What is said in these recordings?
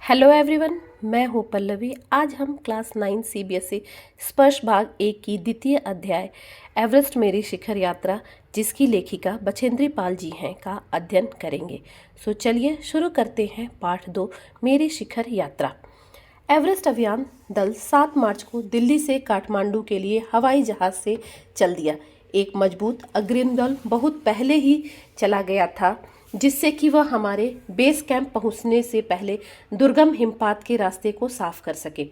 Hello everyone, मैं हूं पल्लवी। आज हम क्लास 9 सीबीएसई स्पर्श भाग 1 की द्वितीय अध्याय एवरेस्ट मेरी शिखर यात्रा, जिसकी लेखिका बछेंद्री पाल जी हैं, का अध्ययन करेंगे। सो चलिए शुरू करते हैं पाठ 2, मेरी शिखर यात्रा। एवरेस्ट अभियान दल 7 मार्च को दिल्ली से काठमांडू के लिए हवाई जहाज से चल दिया। एक मजबूत अग्रिम दल बहुत पहले ही चला गया था, जिससे कि वह हमारे बेस कैंप पहुंचने से पहले दुर्गम हिमपात के रास्ते को साफ कर सके।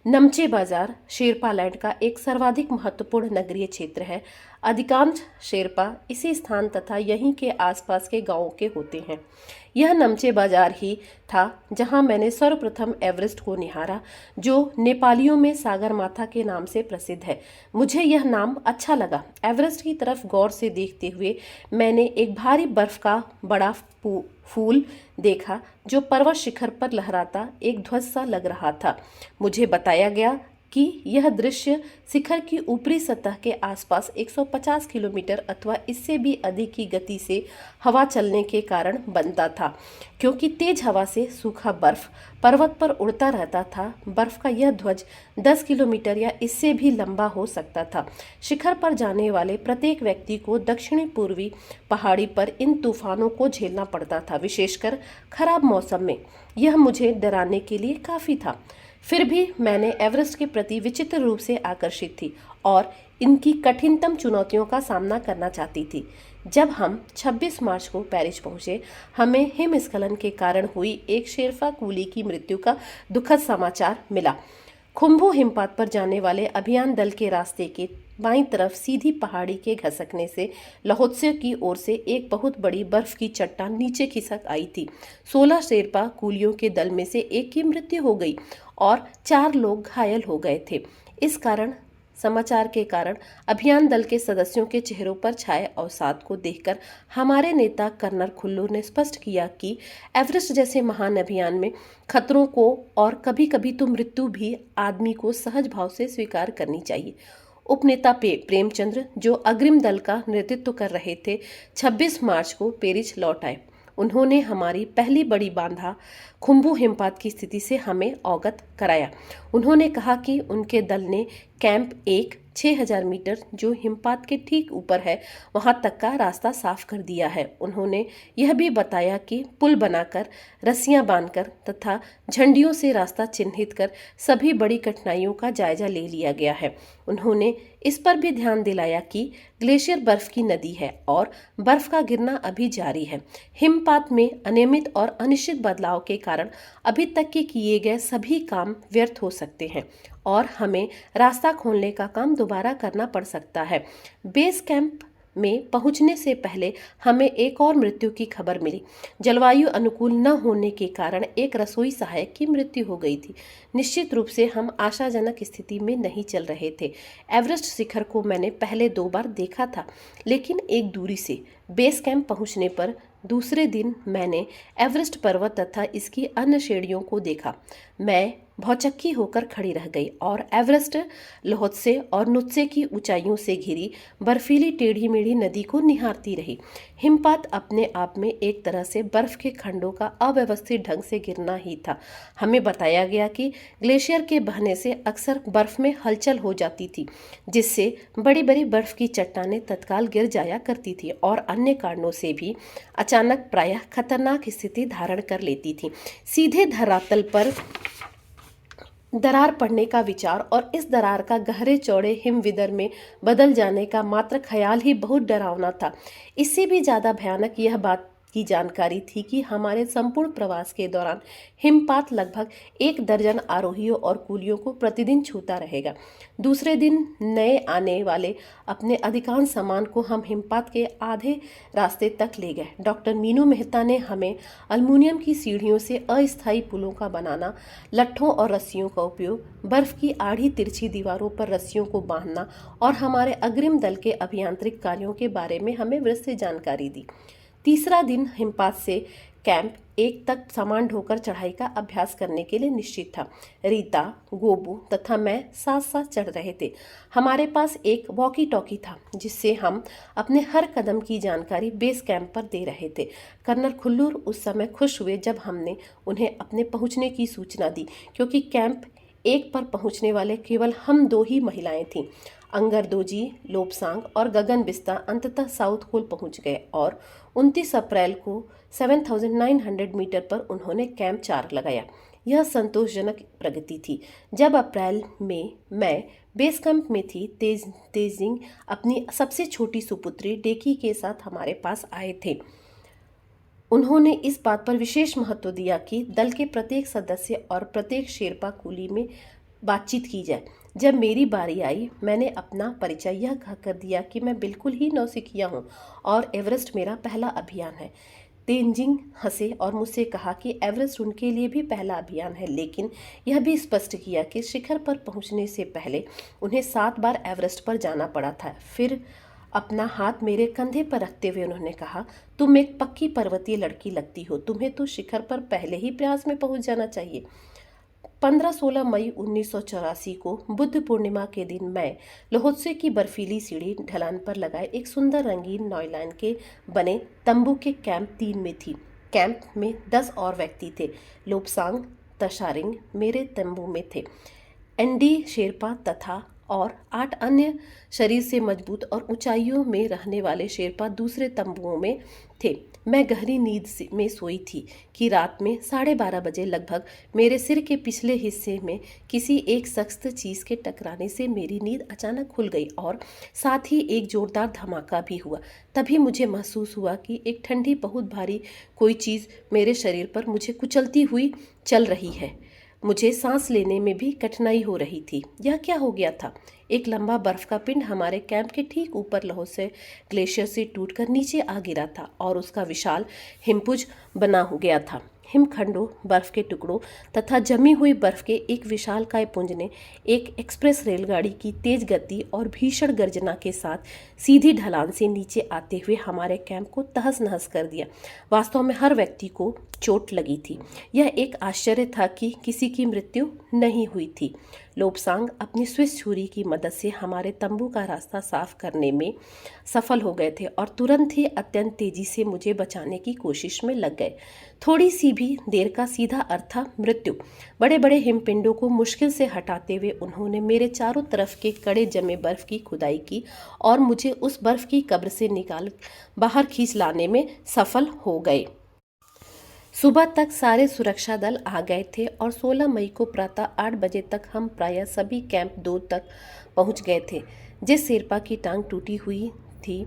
नमचे बाजार शेरपा लैंड का एक सर्वाधिक महत्वपूर्ण नगरीय क्षेत्र है। अधिकांश शेरपा इसी स्थान तथा यहीं के आसपास के गांवों के होते हैं। यह नमचे बाजार ही था जहां मैंने सर्वप्रथम एवरेस्ट को निहारा, जो नेपालियों में सागरमाथा के नाम से प्रसिद्ध है। मुझे यह नाम अच्छा लगा। एवरेस्ट की तरफ गौर से देखते हुए मैंने एक भारी बर्फ का बड़ा फूल देखा, जो पर्वत शिखर पर लहराता एक ध्वज सा लग रहा था। मुझे बताया गया कि यह दृश्य शिखर की ऊपरी सतह के आसपास 150 किलोमीटर अथवा इससे भी अधिक की गति से हवा चलने के कारण बनता था, क्योंकि तेज हवा से सूखा बर्फ पर्वत पर उड़ता रहता था। बर्फ का यह ध्वज 10 किलोमीटर या इससे भी लंबा हो सकता था। शिखर पर जाने वाले प्रत्येक व्यक्ति को दक्षिणी पूर्वी पहाड़ी पर इन तूफानों को झेलना पड़ता था, विशेषकर खराब मौसम में। यह मुझे डराने के लिए काफ़ी था। फिर भी मैंने एवरेस्ट के प्रति विचित्र रूप से आकर्षित थी और इनकी कठिनतम चुनौतियों का सामना करना चाहती थी। जब हम 26 मार्च को पेरिस पहुंचे, हमें हिमस्खलन के कारण हुई एक शेरपा कूली की मृत्यु का दुखद समाचार मिला। खुम्बू हिमपात पर जाने वाले अभियान दल के रास्ते के बाईं तरफ सीधी पहाड़ी के घसकने से लाहौत्से की ओर से एक बहुत बड़ी बर्फ की चट्टान नीचे खिसक आई थी। 16 शेरपा कूलियों के दल में से एक की मृत्यु हो गई और 4 लोग घायल हो गए थे। इस समाचार के कारण अभियान दल के सदस्यों के चेहरों पर छाए अवसाद को देखकर हमारे नेता कर्नल खुल्लू ने स्पष्ट किया कि एवरेस्ट जैसे महान अभियान में खतरों को और कभी कभी तो मृत्यु भी आदमी को सहज भाव से स्वीकार करनी चाहिए। उपनेता प्रेमचंद्र, जो अग्रिम दल का नेतृत्व कर रहे थे, 26 मार्च को पेरिस लौट आए। उन्होंने हमारी पहली बड़ी बांधा खुम्बू हिमपात की स्थिति से हमें अवगत कराया। उन्होंने कहा कि उनके दल ने कैंप 1 6000 मीटर, जो हिमपात के ठीक ऊपर है, वहां तक का रास्ता साफ कर दिया है। उन्होंने यह भी बताया कि पुल बनाकर, रस्सियां बांधकर तथा झंडियों से रास्ता चिन्हित कर सभी बड़ी कठिनाइयों का जायजा ले लिया गया है। उन्होंने इस पर भी ध्यान दिलाया कि ग्लेशियर बर्फ की नदी है और बर्फ का गिरना अभी जारी है। हिमपात में अनियमित और अनिश्चित बदलाव के कारण अभी तक के किए गए सभी काम व्यर्थ हो सकते हैं और हमें रास्ता खोलने का काम दोबारा करना पड़ सकता है। बेस कैंप में पहुंचने से पहले हमें एक और मृत्यु की खबर मिली। जलवायु अनुकूल न होने के कारण एक रसोई सहायक की मृत्यु हो गई थी। निश्चित रूप से हम आशाजनक स्थिति में नहीं चल रहे थे। एवरेस्ट शिखर को मैंने पहले 2 बार देखा था, लेकिन एक दूरी से। बेस कैंप पहुंचने पर दूसरे दिन मैंने एवरेस्ट पर्वत तथा इसकी अन्य श्रेणियों को देखा। मैं भौचक्की होकर खड़ी रह गई और एवरेस्ट, लाहौत्से और नुत्से की ऊंचाइयों से घिरी बर्फीली टेढ़ी मेढ़ी नदी को निहारती रही। हिमपात अपने आप में एक तरह से बर्फ के खंडों का अव्यवस्थित ढंग से गिरना ही था। हमें बताया गया कि ग्लेशियर के बहने से अक्सर बर्फ में हलचल हो जाती थी, जिससे बड़ी बड़ी बर्फ की चट्टानें तत्काल गिर जाया करती थी और अन्य कारणों से भी अचानक प्रायः खतरनाक स्थिति धारण कर लेती थी। सीधे धरातल पर दरार पड़ने का विचार और इस दरार का गहरे चौड़े हिमविदर में बदल जाने का मात्र ख्याल ही बहुत डरावना था। इससे भी ज़्यादा भयानक यह बात की जानकारी थी कि हमारे संपूर्ण प्रवास के दौरान हिमपात लगभग 1 दर्जन आरोहियों और कूलियों को प्रतिदिन छूता रहेगा। दूसरे दिन नए आने वाले अपने अधिकांश सामान को हम हिमपात के आधे रास्ते तक ले गए। डॉक्टर मीनू मेहता ने हमें अल्मुनियम की सीढ़ियों से अस्थायी पुलों का बनाना, लट्ठों और रस्सियों का उपयोग, बर्फ की आड़ी तिरछी दीवारों पर रस्सियों को बांधना और हमारे अग्रिम दल के अभियांत्रिक कार्यों के बारे में हमें विस्तृत जानकारी दी। तीसरा दिन हिमपात से कैंप 1 तक सामान ढोकर चढ़ाई का अभ्यास करने के लिए निश्चित था। रीता, गोबू तथा मैं साथ साथ चढ़ रहे थे। हमारे पास एक वॉकी टॉकी था जिससे हम अपने हर कदम की जानकारी बेस कैंप पर दे रहे थे। कर्नल खुल्लूर उस समय खुश हुए जब हमने उन्हें अपने पहुंचने की सूचना दी, क्योंकि कैंप 1 पर पहुंचने वाले केवल हम 2 ही महिलाएं थीं। अंगरदोजी, लोबसांग और गगन बिस्ता अंततः साउथ पोल पहुंच गए और 29 अप्रैल को 7,900 मीटर पर उन्होंने कैंप 4 लगाया। यह संतोषजनक प्रगति थी। जब अप्रैल में मैं बेस कैंप में थी, तेजिंग अपनी सबसे छोटी सुपुत्री डेकी के साथ हमारे पास आए थे। उन्होंने इस बात पर विशेष महत्व दिया कि दल के प्रत्येक सदस्य और प्रत्येक शेरपा कुली में बातचीत की जाए। जब मेरी बारी आई, मैंने अपना परिचय यह कहकर दिया कि मैं बिल्कुल ही नौसिखिया हूँ और एवरेस्ट मेरा पहला अभियान है। तेंजिंग हंसे और मुझसे कहा कि एवरेस्ट उनके लिए भी पहला अभियान है, लेकिन यह भी स्पष्ट किया कि शिखर पर पहुंचने से पहले उन्हें 7 बार एवरेस्ट पर जाना पड़ा था। फिर अपना हाथ मेरे कंधे पर रखते हुए उन्होंने कहा, तुम एक पक्की पर्वतीय लड़की लगती हो, तुम्हें तो शिखर पर पहले ही प्रयास में पहुंच जाना चाहिए। 15-16 मई 1984 को बुद्ध पूर्णिमा के दिन मैं लोहोत्से की बर्फीली सीढ़ी ढलान पर लगाए एक सुंदर रंगीन नॉयलान के बने तंबू के कैंप 3 में थी। कैंप में 10 और व्यक्ति थे। लोबसांग तशारिंग मेरे तंबू में थे। एनडी शेरपा तथा और 8 अन्य शरीर से मजबूत और ऊंचाइयों में रहने वाले शेरपा दूसरे तंबुओं में थे। मैं गहरी नींद में सोई थी कि रात में 12:30 बजे लगभग मेरे सिर के पिछले हिस्से में किसी एक सख्त चीज़ के टकराने से मेरी नींद अचानक खुल गई और साथ ही एक जोरदार धमाका भी हुआ। तभी मुझे महसूस हुआ कि एक ठंडी बहुत भारी कोई चीज़ मेरे शरीर पर मुझे कुचलती हुई चल रही है। मुझे सांस लेने में भी कठिनाई हो रही थी। यह क्या हो गया था? एक लंबा बर्फ का पिंड हमारे कैंप के ठीक ऊपर लोहोत्से ग्लेशियर से टूटकर नीचे आ गिरा था और उसका विशाल हिमपुंज बना हो गया था। हिमखंडों, बर्फ के टुकड़ों तथा जमी हुई बर्फ के एक विशालकाय पुंज ने एक एक्सप्रेस रेलगाड़ी की तेज गति और भीषण गर्जना के साथ सीधी ढलान से नीचे आते हुए हमारे कैंप को तहस नहस कर दिया। वास्तव में हर व्यक्ति को चोट लगी थी। यह एक आश्चर्य था कि किसी की मृत्यु नहीं हुई थी। लोबसांग अपनी स्विस छुरी की मदद से हमारे तंबू का रास्ता साफ करने में सफल हो गए थे और तुरंत ही अत्यंत तेजी से मुझे बचाने की कोशिश में लग गए। थोड़ी सी भी देर का सीधा अर्थ था मृत्यु। बड़े बड़े हिमपिंडों को मुश्किल से हटाते हुए उन्होंने मेरे चारों तरफ के कड़े जमे बर्फ की खुदाई की और मुझे उस बर्फ की कब्र से निकाल बाहर खींच लाने में सफल हो गए। सुबह तक सारे सुरक्षा दल आ गए थे और 16 मई को प्रातः 8 बजे तक हम प्रायः सभी कैंप 2 तक पहुंच गए थे। जिस शेरपा की टांग टूटी हुई थी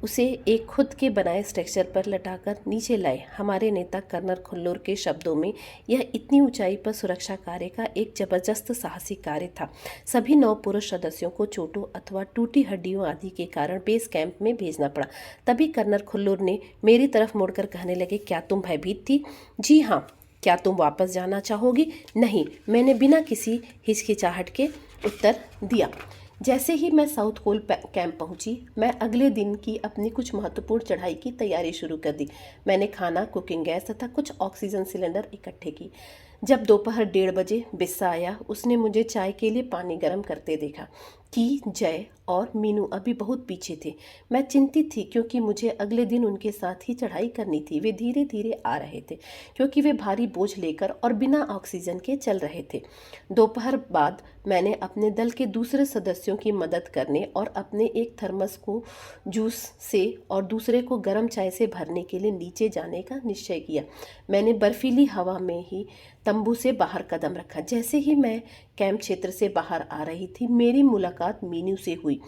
उसे एक खुद के बनाए स्ट्रक्चर पर लटाकर नीचे लाए। हमारे नेता कर्नल खुल्लूर के शब्दों में यह इतनी ऊंचाई पर सुरक्षा कार्य का एक जबरदस्त साहसिक कार्य था। सभी 9 पुरुष सदस्यों को चोटों अथवा टूटी हड्डियों आदि के कारण बेस कैंप में भेजना पड़ा। तभी कर्नल खुल्लूर ने मेरी तरफ मुड़कर कहने लगे, क्या तुम भयभीत थी? जी हाँ। क्या तुम वापस जाना चाहोगी? नहीं, मैंने बिना किसी हिचकिचाहट के उत्तर दिया। जैसे ही मैं साउथ पोल कैंप पहुंची, मैं अगले दिन की अपनी कुछ महत्वपूर्ण चढ़ाई की तैयारी शुरू कर दी। मैंने खाना, कुकिंग गैस तथा कुछ ऑक्सीजन सिलेंडर इकट्ठे की। जब दोपहर 1:30 बजे बिस्सा आया, उसने मुझे चाय के लिए पानी गर्म करते देखा कि जय और मीनू अभी बहुत पीछे थे। मैं चिंतित थी क्योंकि मुझे अगले दिन उनके साथ ही चढ़ाई करनी थी। वे धीरे धीरे आ रहे थे क्योंकि वे भारी बोझ लेकर और बिना ऑक्सीजन के चल रहे थे। दोपहर बाद मैंने अपने दल के दूसरे सदस्यों की मदद करने और अपने एक थर्मस को जूस से और दूसरे को गर्म चाय से भरने के लिए नीचे जाने का निश्चय किया। मैंने बर्फीली हवा में ही तंबू से बाहर कदम रखा। जैसे ही मैं कैंप क्षेत्र से बाहर आ रही थी, मेरी मुलाकात मीनू से हुई।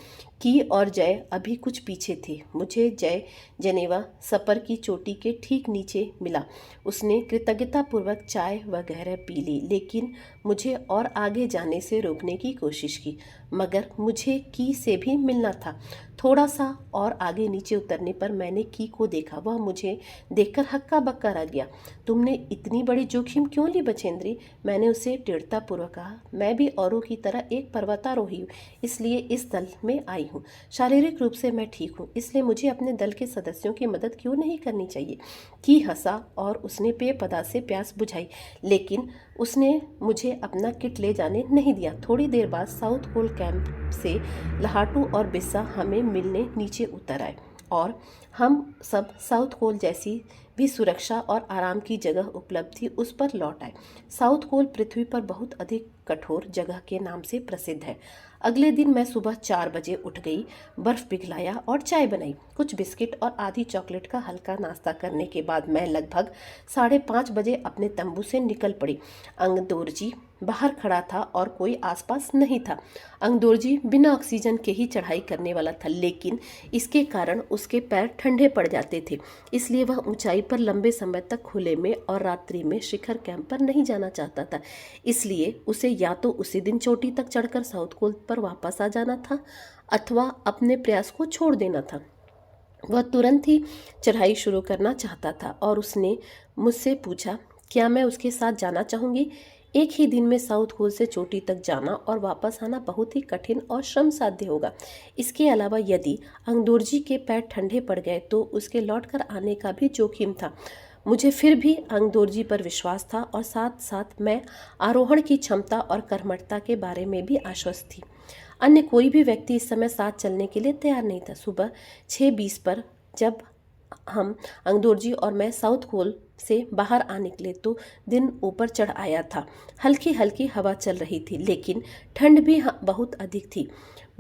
की और जय अभी कुछ पीछे थे। मुझे जय जनेवा सपर की चोटी के ठीक नीचे मिला। उसने कृतज्ञतापूर्वक चाय वगैरह पी ली, लेकिन मुझे और आगे जाने से रोकने की कोशिश की। मगर मुझे की से भी मिलना था। थोड़ा सा और आगे नीचे उतरने पर मैंने की को देखा। वह मुझे देखकर हक्का बक्का रह गया। तुमने इतनी बड़ी जोखिम क्यों ली बछेंद्री? मैंने उसे दृढ़तापूर्वक कहा। मैं भी औरों की तरह एक पर्वतारोही हूँ, इसलिए इस दल में आई हूँ। शारीरिक रूप से मैं ठीक हूँ, इसलिए मुझे अपने दल के सदस्यों की मदद क्यों नहीं करनी चाहिए। की हंसा और उसने पेय पदार्थ से प्यास बुझाई, लेकिन उसने मुझे अपना किट ले जाने नहीं दिया। थोड़ी देर बाद साउथ पोल कैंप से लहाटू और बिस्सा हमें मिलने नीचे उतर आए और हम सब साउथ पोल जैसी भी सुरक्षा और आराम की जगह उपलब्ध थी उस पर लौट आए। साउथ पोल पृथ्वी पर बहुत अधिक कठोर जगह के नाम से प्रसिद्ध है। अगले दिन मैं सुबह 4 बजे उठ गई, बर्फ पिघलाया और चाय बनाई। कुछ बिस्किट और आधी चॉकलेट का हल्का नाश्ता करने के बाद मैं लगभग 5:30 बजे अपने तंबू से निकल पड़ी। अंगदोरजी बाहर खड़ा था और कोई आसपास नहीं था। अंगदोरजी बिना ऑक्सीजन के ही चढ़ाई करने वाला था, लेकिन इसके कारण उसके पैर ठंडे पड़ जाते थे, इसलिए वह ऊंचाई पर लंबे समय तक खुले में और रात्रि में शिखर कैंप पर नहीं जाना चाहता था। इसलिए उसे या तो उसी दिन चोटी तक चढ़कर साउथ पोल पर वापस आ जाना था अथवा अपने प्रयास को छोड़ देना था। वह तुरंत ही चढ़ाई शुरू करना चाहता था और उसने मुझसे पूछा क्या मैं उसके साथ जाना चाहूँगी। एक ही दिन में साउथ पोल से चोटी तक जाना और वापस आना बहुत ही कठिन और श्रम साध्य होगा। इसके अलावा यदि अंगदोरजी के पैर ठंडे पड़ गए तो उसके लौटकर आने का भी जोखिम था। मुझे फिर भी अंगदोरजी पर विश्वास था और साथ साथ मैं आरोहण की क्षमता और कर्मठता के बारे में भी आश्वस्त थी। अन्य कोई भी व्यक्ति इस समय साथ चलने के लिए तैयार नहीं था। सुबह 6:20 पर जब हम अंगदोरजी और मैं साउथ पोल से बाहर आ निकले तो दिन ऊपर चढ़ आया था। हल्की हल्की हवा चल रही थी, लेकिन ठंड भी बहुत अधिक थी।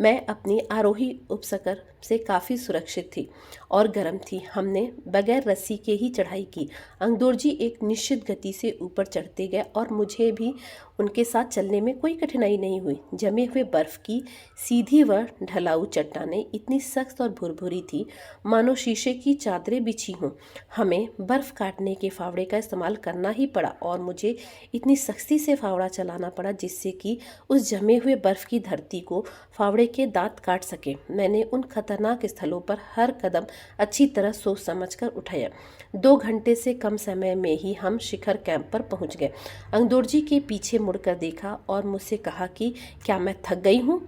मैं अपनी आरोही उपस्कर से काफ़ी सुरक्षित थी और गर्म थी। हमने बगैर रस्सी के ही चढ़ाई की। अंगदोरजी एक निश्चित गति से ऊपर चढ़ते गए और मुझे भी उनके साथ चलने में कोई कठिनाई नहीं हुई। जमे हुए बर्फ़ की सीधी व ढलाऊ चट्टानें इतनी सख्त और भुरभुरी थी मानो शीशे की चादरें बिछी हों। हमें बर्फ़ काटने के फावड़े का इस्तेमाल करना ही पड़ा और मुझे इतनी सख्ती से फावड़ा चलाना पड़ा जिससे कि उस जमे हुए बर्फ़ की धरती को फावड़े के दांत काट सके। मैंने उन खतरनाक स्थलों पर हर कदम अच्छी तरह सोच समझकर उठाया। 2 घंटे से कम समय में ही हम शिखर कैंप पर पहुंच गए। अंगदोरजी के पीछे मुड़कर देखा और मुझसे कहा कि क्या मैं थक गई हूँ।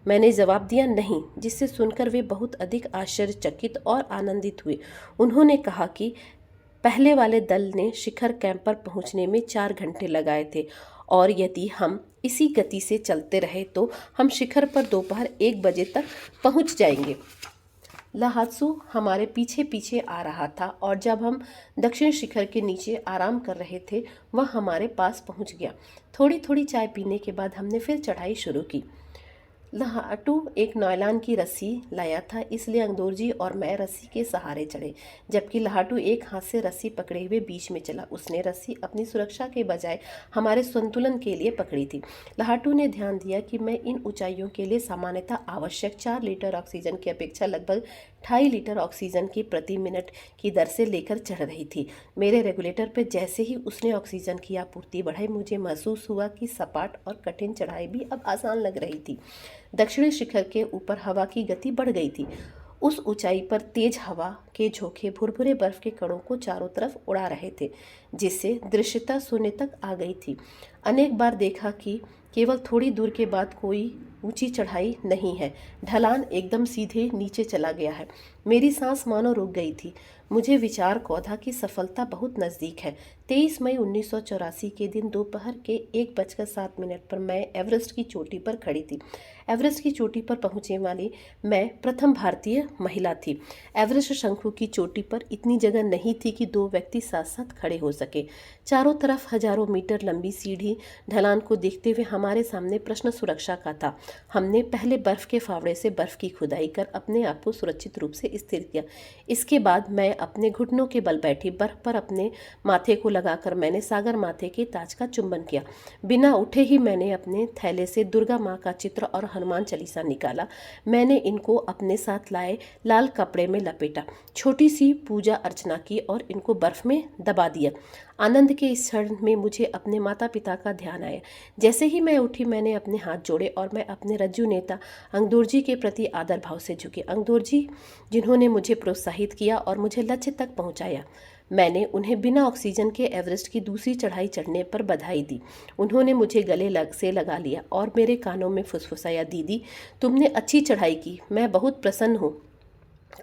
मैंने जवाब दिया नहीं, जिससे सुनकर वे बहुत अधिक आश्चर्यचकित और आनंदित हुए। उन्होंने कहा कि पहले वाले दल ने शिखर कैंप पर पहुंचने में 4 घंटे लगाए थे और यदि हम इसी गति से चलते रहे तो हम शिखर पर दोपहर 1 बजे तक पहुंच जाएंगे। लहात्सू हमारे पीछे पीछे आ रहा था और जब हम दक्षिण शिखर के नीचे आराम कर रहे थे वह हमारे पास पहुंच गया। थोड़ी थोड़ी चाय पीने के बाद हमने फिर चढ़ाई शुरू की। लहाटू एक नायलॉन की रस्सी लाया था, इसलिए अंगदोरजी और मैं रस्सी के सहारे चढ़े, जबकि लहाटू एक हाथ से रस्सी पकड़े हुए बीच में चला। उसने रस्सी अपनी सुरक्षा के बजाय हमारे संतुलन के लिए पकड़ी थी। लहाटू ने ध्यान दिया कि मैं इन ऊंचाइयों के लिए सामान्यतः आवश्यक 4 लीटर ऑक्सीजन की अपेक्षा लगभग 2.5 लीटर ऑक्सीजन की प्रति मिनट की दर से लेकर चढ़ रही थी। मेरे रेगुलेटर पर जैसे ही उसने ऑक्सीजन की आपूर्ति बढ़ाई, मुझे महसूस हुआ कि सपाट और कठिन चढ़ाई भी अब आसान लग रही थी। दक्षिणी शिखर के ऊपर हवा की गति बढ़ गई थी। उस ऊंचाई पर तेज हवा के झोंके भुरभुरे बर्फ के कणों को चारों तरफ उड़ा रहे थे, जिससे दृश्यता शून्य तक आ गई थी। अनेक बार देखा कि केवल थोड़ी दूर के बाद कोई ऊंची चढ़ाई नहीं है, ढलान एकदम सीधे नीचे चला गया है। मेरी सांस मानो रुक गई थी। मुझे विचार कौधा की सफलता बहुत नज़दीक है। 23 मई 1984 के दिन दोपहर के 1:07 पर मैं एवरेस्ट की चोटी पर खड़ी थी। एवरेस्ट की चोटी पर पहुंचने वाली मैं प्रथम भारतीय महिला थी। एवरेस्ट शंकु की चोटी पर इतनी जगह नहीं थी कि 2 व्यक्ति साथ साथ खड़े हो सके। चारों तरफ हजारों मीटर लंबी सीढ़ी ढलान को देखते हुए हमारे सामने प्रश्न सुरक्षा का था। हमने पहले बर्फ के फावड़े से बर्फ की खुदाई कर अपने आप को सुरक्षित रूप से स्थिर किया। इसके बाद मैं अपने घुटनों के बल बैठी। बर्फ पर अपने माथे को लगाकर मैंने सागर माथे के ताज का चुंबन किया। बिना उठे ही मैंने अपने थैले से दुर्गा माँ का चित्र और हनुमान चालीसा निकाला। मैंने इनको अपने साथ लाए लाल कपड़े में लपेटा, छोटी सी पूजा अर्चना की और इनको बर्फ में दबा दिया। आनंद के इस क्षण में मुझे अपने माता पिता का ध्यान आया। जैसे ही मैं उठी, मैंने अपने हाथ जोड़े और मैं अपने रज्जू नेता अंगदोरजी के प्रति आदर भाव से झुकी। अंगदोरजी जिन्होंने मुझे प्रोत्साहित किया और मुझे लक्ष्य तक पहुंचाया। मैंने उन्हें बिना ऑक्सीजन के एवरेस्ट की दूसरी चढ़ाई चढ़ने पर बधाई दी। उन्होंने मुझे गले से लगा लिया और मेरे कानों में फुसफुसाया, दीदी तुमने अच्छी चढ़ाई की, मैं बहुत प्रसन्न हूँ।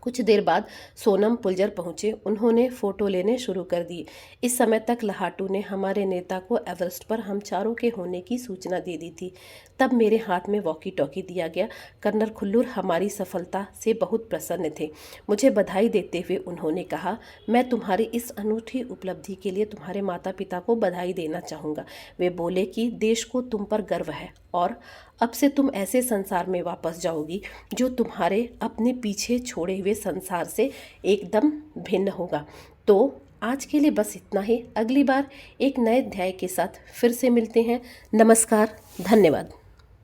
कुछ देर बाद सोनम पुलजर पहुंचे। उन्होंने फ़ोटो लेने शुरू कर दिए। इस समय तक लहाटू ने हमारे नेता को एवरेस्ट पर हम चारों के होने की सूचना दे दी थी। तब मेरे हाथ में वॉकी टॉकी दिया गया। कर्नल खुल्लूर हमारी सफलता से बहुत प्रसन्न थे। मुझे बधाई देते हुए उन्होंने कहा, मैं तुम्हारी इस अनूठी उपलब्धि के लिए तुम्हारे माता पिता को बधाई देना चाहूँगा। वे बोले कि देश को तुम पर गर्व है और अब से तुम ऐसे संसार में वापस जाओगी जो तुम्हारे अपने पीछे छोड़े हुए संसार से एकदम भिन्न होगा। तो आज के लिए बस इतना ही। अगली बार एक नए अध्याय के साथ फिर से मिलते हैं। नमस्कार, धन्यवाद।